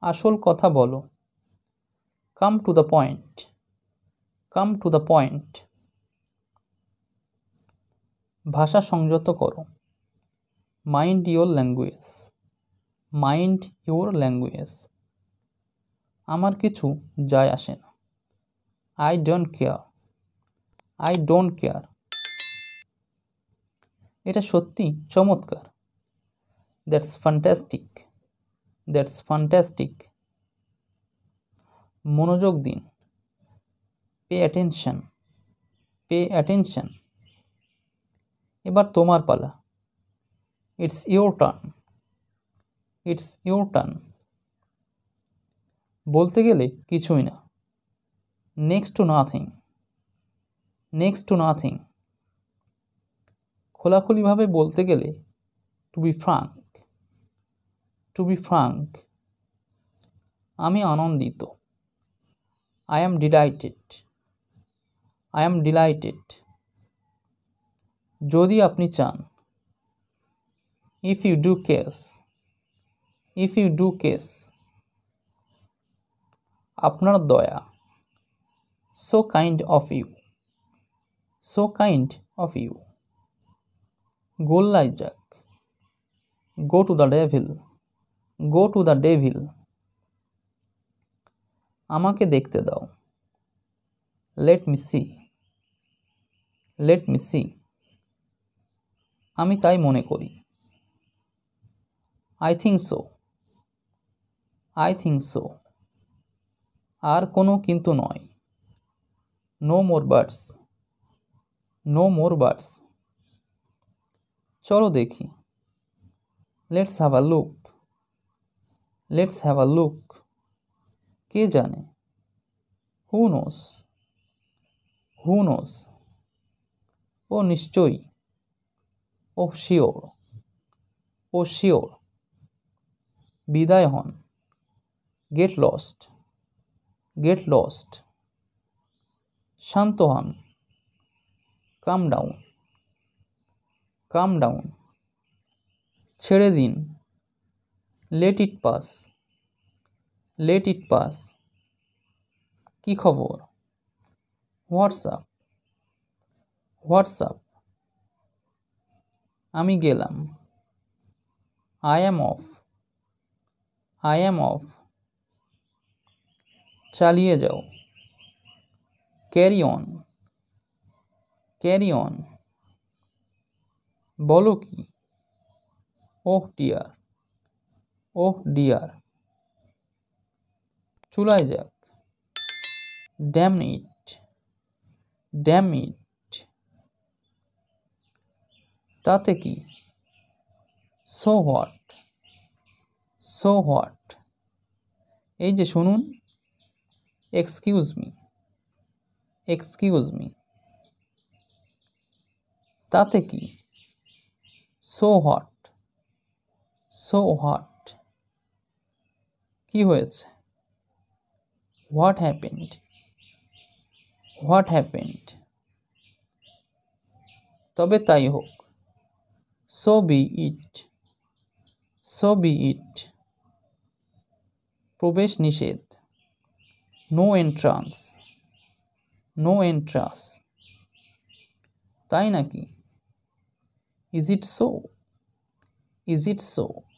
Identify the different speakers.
Speaker 1: আসল কথা বলো। Come to the point. Come to the point. ভাষা সংযত করো। Mind your language. Mind your language. আমার কিছু যায় আসে না। I don't care. I don't care. এটা সত্যি চমৎকার। That's fantastic. That's fantastic. মনোযোগ দিন। Pay attention. Pay attention. এবার তোমার পালা। It's your turn. It's your turn. বলতে গেলে কিছুই না। Next to nothing. Next to nothing. খোলাখুলিভাবে বলতে গেলে to be frank. Two be frank. আমি আনন্দিত। I am delighted. I am delighted. যদি আপনি চান। If you do case. If you do case. আপনার দয়া। So kind of you. So kind of you. গোল্লায় যাক। Go to the devil. Go to the devil. আমাকে দেখতে দাও। Let me see. Let me see. আমি তাই মনে করি। I think so. I think so. আর কোনো কিন্তু নয়। No more birds. No more birds. চলো দেখি। Let's have a look. Let's have a look. কে জানে। Who knows. Who knows. ও নিশ্চয়ই। Oh sure. Oh sure. বিদায় হন। Get lost. Get lost. শান্ত হন। Calm down. Calm down. ছেড়ে দিন। Let it pass. Let it pass. কি খবর। হোয়াটসঅ্যাপ। হোয়াটসঅ্যাপ। আমি গেলাম। I am off. I am off. চালিয়ে যাও। Carry on. Carry on. বলো কি। Oh dear. Oh dear. চুলায় যাক। Damn it. Dam it. তাতে কি। So what. So what. এই যে শুনুন। Excuse me. Excuse me. তাতে কি। So what. So what. কি হয়েছে। What happened. What happened. তবে তাই হোক। So be it. So be it. প্রবেশ নিষেধ। No entrance. No entrance. তাই নাকি। Is it so. Is it so.